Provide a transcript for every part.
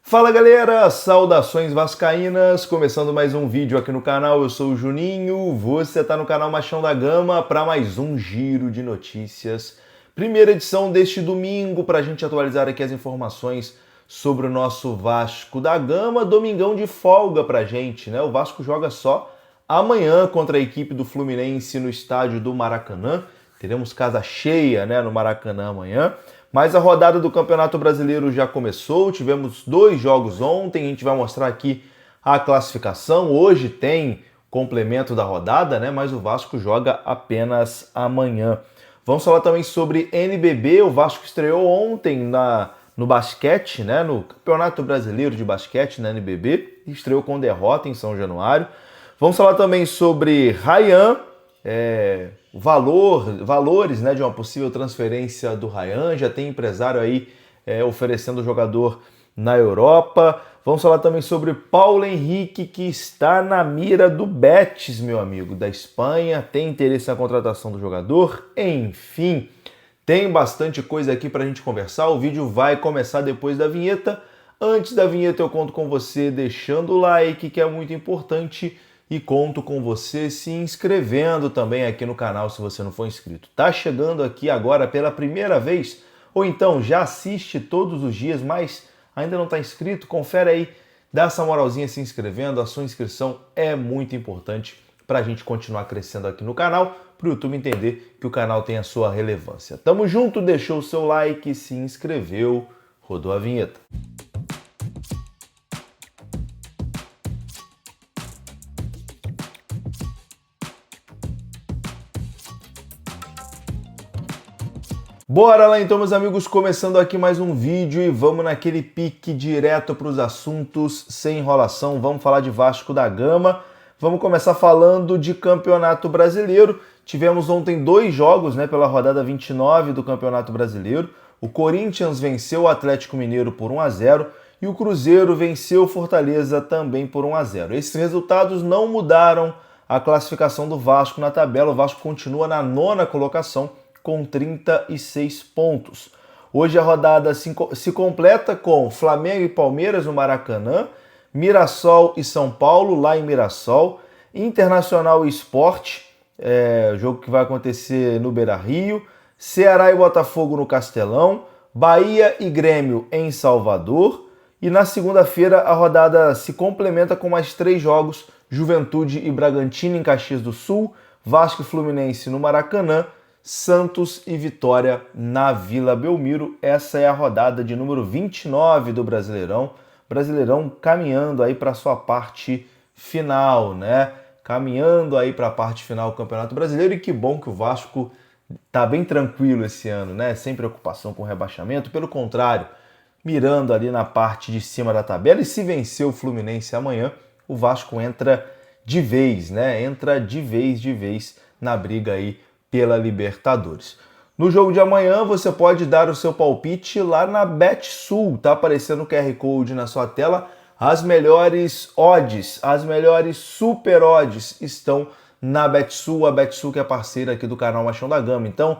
Fala galera, saudações vascaínas, começando mais um vídeo aqui no canal, eu sou o Juninho, você está no canal Machão da Gama para mais um giro de notícias. Primeira edição deste domingo para a gente atualizar aqui as informações sobre o nosso Vasco da Gama, domingão de folga pra gente, né? O Vasco joga só amanhã contra a equipe do Fluminense no estádio do Maracanã, teremos casa cheia, né, no Maracanã amanhã. Mas a rodada do Campeonato Brasileiro já começou, tivemos 2 jogos ontem, a gente vai mostrar aqui a classificação. Hoje tem complemento da rodada, né? Mas o Vasco joga apenas amanhã. Vamos falar também sobre NBB, o Vasco estreou ontem no basquete, né? No Campeonato Brasileiro de Basquete, na NBB, estreou com derrota em São Januário. Vamos falar também sobre Ryan, valores, né, de uma possível transferência do Ryan, já tem empresário aí oferecendo o jogador na Europa. Vamos falar também sobre Paulo Henrique, que está na mira do Betis, meu amigo, da Espanha, tem interesse na contratação do jogador, enfim, tem bastante coisa aqui para a gente conversar. O vídeo vai começar depois da vinheta. Antes da vinheta eu conto com você deixando o like, que é muito importante, e conto com você se inscrevendo também aqui no canal se você não for inscrito. Tá chegando aqui agora pela primeira vez, ou então já assiste todos os dias, mas ainda não está inscrito? Confere aí, dá essa moralzinha se inscrevendo, a sua inscrição é muito importante para a gente continuar crescendo aqui no canal, para o YouTube entender que o canal tem a sua relevância. Tamo junto, deixou o seu like, se inscreveu, rodou a vinheta. Bora lá então, meus amigos, começando aqui mais um vídeo e vamos naquele pique direto para os assuntos, sem enrolação. Vamos falar de Vasco da Gama, vamos começar falando de Campeonato Brasileiro. Tivemos ontem 2 jogos, né, pela rodada 29 do Campeonato Brasileiro. O Corinthians venceu o Atlético Mineiro por 1-0 e o Cruzeiro venceu o Fortaleza também por 1-0. Esses resultados não mudaram a classificação do Vasco na tabela. O Vasco continua na 9ª colocação, com 36 pontos. Hoje a rodada se completa com Flamengo e Palmeiras no Maracanã, Mirassol e São Paulo lá em Mirassol, Internacional e Sport, jogo que vai acontecer no Beira-Rio, Ceará e Botafogo no Castelão, Bahia e Grêmio em Salvador, e na segunda-feira a rodada se complementa com mais 3 jogos, Juventude e Bragantino em Caxias do Sul, Vasco e Fluminense no Maracanã, Santos e Vitória na Vila Belmiro. Essa é a rodada de número 29 do Brasileirão. Brasileirão caminhando aí para a sua parte final, né? Caminhando aí para a parte final do Campeonato Brasileiro, e que bom que o Vasco tá bem tranquilo esse ano, né? Sem preocupação com rebaixamento, pelo contrário, mirando ali na parte de cima da tabela, e se vencer o Fluminense amanhã, o Vasco entra de vez, né? Entra de vez na briga aí pela Libertadores. No jogo de amanhã você pode dar o seu palpite lá na BetSul, tá aparecendo o QR Code na sua tela. As melhores odds, as melhores super odds estão na BetSul, a BetSul que é parceira aqui do canal Machão da Gama. Então,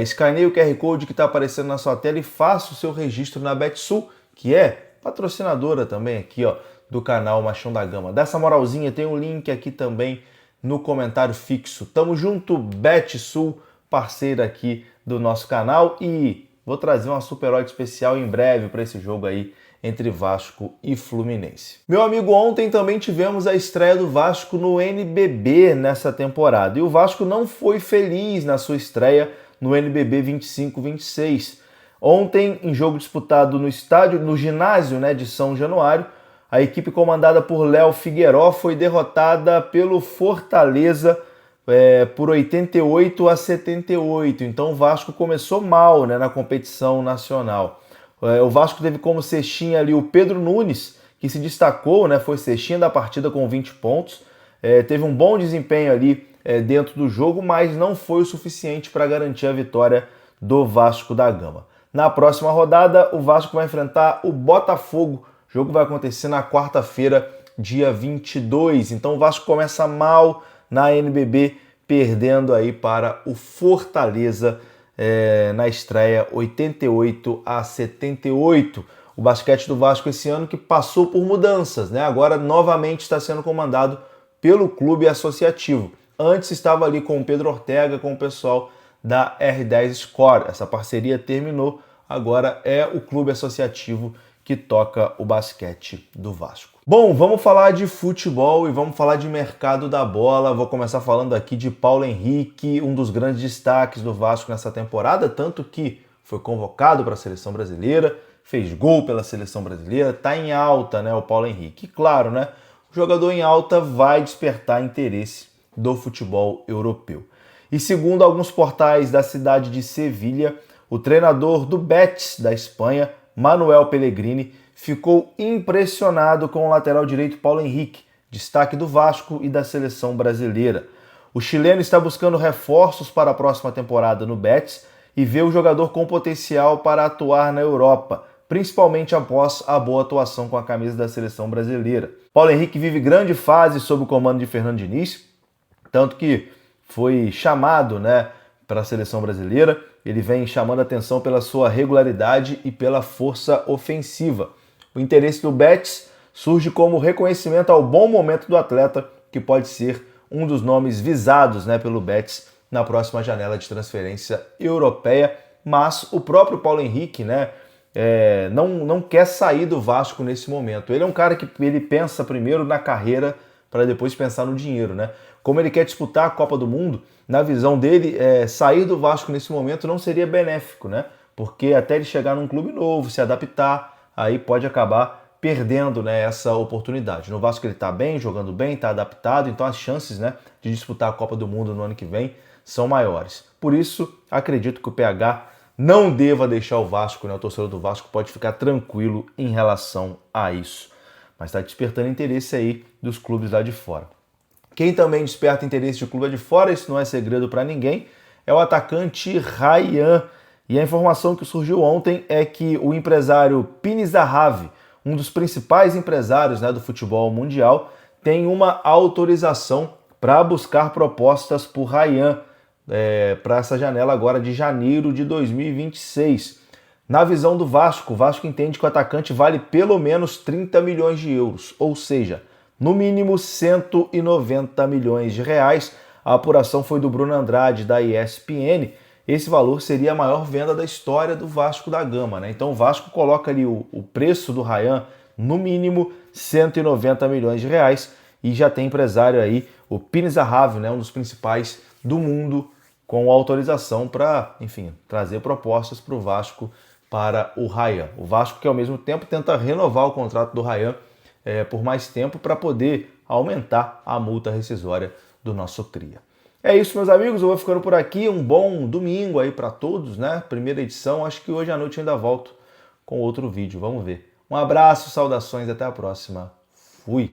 escaneie o QR Code que está aparecendo na sua tela e faça o seu registro na BetSul, que é patrocinadora também aqui, ó, do canal Machão da Gama. Dá essa moralzinha, tem um link aqui também no comentário fixo. Tamo junto, BetSul, parceira aqui do nosso canal, e vou trazer uma super odd especial em breve para esse jogo aí entre Vasco e Fluminense. Meu amigo, ontem também tivemos a estreia do Vasco no NBB nessa temporada, e o Vasco não foi feliz na sua estreia no NBB 25-26. Ontem, em jogo disputado no ginásio, né, de São Januário, a equipe comandada por Léo Figueiró foi derrotada pelo Fortaleza por 88-78. Então o Vasco começou mal, né, na competição nacional. O Vasco teve como cestinha ali o Pedro Nunes, que se destacou, né, foi cestinha da partida com 20 pontos. Teve um bom desempenho ali dentro do jogo, mas não foi o suficiente para garantir a vitória do Vasco da Gama. Na próxima rodada, o Vasco vai enfrentar o Botafogo. O jogo vai acontecer na quarta-feira, dia 22. Então o Vasco começa mal na NBB, perdendo aí para o Fortaleza na estreia 88-78. o basquete do Vasco esse ano, que passou por mudanças, né? Agora novamente está sendo comandado pelo clube associativo. Antes estava ali com o Pedro Ortega, com o pessoal da R10 Score. Essa parceria terminou, agora é o clube associativo que toca o basquete do Vasco. Bom, vamos falar de futebol e vamos falar de mercado da bola. Vou começar falando aqui de Paulo Henrique, um dos grandes destaques do Vasco nessa temporada, tanto que foi convocado para a seleção brasileira, fez gol pela seleção brasileira, tá em alta, né, o Paulo Henrique. E claro, né, o jogador em alta vai despertar interesse do futebol europeu. E segundo alguns portais da cidade de Sevilha, o treinador do Betis da Espanha, Manuel Pellegrini, ficou impressionado com o lateral direito Paulo Henrique, destaque do Vasco e da seleção brasileira. O chileno está buscando reforços para a próxima temporada no Betis e vê o jogador com potencial para atuar na Europa, principalmente após a boa atuação com a camisa da seleção brasileira. Paulo Henrique vive grande fase sob o comando de Fernando Diniz, tanto que foi chamado, né, para a seleção brasileira. Ele vem chamando a atenção pela sua regularidade e pela força ofensiva. O interesse do Betis surge como reconhecimento ao bom momento do atleta, que pode ser um dos nomes visados, né, pelo Betis na próxima janela de transferência europeia. Mas o próprio Paulo Henrique, né, não quer sair do Vasco nesse momento. Ele é um cara que ele pensa primeiro na carreira para depois pensar no dinheiro, né? Como ele quer disputar a Copa do Mundo, na visão dele, sair do Vasco nesse momento não seria benéfico, né? Porque até ele chegar num clube novo, se adaptar, aí pode acabar perdendo, né, essa oportunidade. No Vasco ele está bem, jogando bem, está adaptado, então as chances, né, de disputar a Copa do Mundo no ano que vem são maiores. Por isso, acredito que o PH não deva deixar o Vasco, né? O torcedor do Vasco pode ficar tranquilo em relação a isso. Mas está despertando interesse aí dos clubes lá de fora. Quem também desperta interesse de clube lá de fora, isso não é segredo para ninguém, é o atacante Ryan. E a informação que surgiu ontem é que o empresário Pini Zahavi, um dos principais empresários, né, do futebol mundial, tem uma autorização para buscar propostas por Ryan para essa janela agora de janeiro de 2026. Na visão do Vasco, o Vasco entende que o atacante vale pelo menos 30 milhões de euros, ou seja, no mínimo 190 milhões de reais. A apuração foi do Bruno Andrade, da ESPN. Esse valor seria a maior venda da história do Vasco da Gama, né? Então o Vasco coloca ali o preço do Ryan no mínimo 190 milhões de reais e já tem empresário aí, o Pini Zahavi, né, um dos principais do mundo, com autorização para, enfim, trazer propostas para o Vasco para o Ryan. O Vasco que ao mesmo tempo tenta renovar o contrato do Ryan por mais tempo para poder aumentar a multa rescisória do nosso cria. É isso, meus amigos, eu vou ficando por aqui. Um bom domingo aí para todos, né? Primeira edição, acho que hoje à noite eu ainda volto com outro vídeo, vamos ver. Um abraço, saudações, até a próxima. Fui!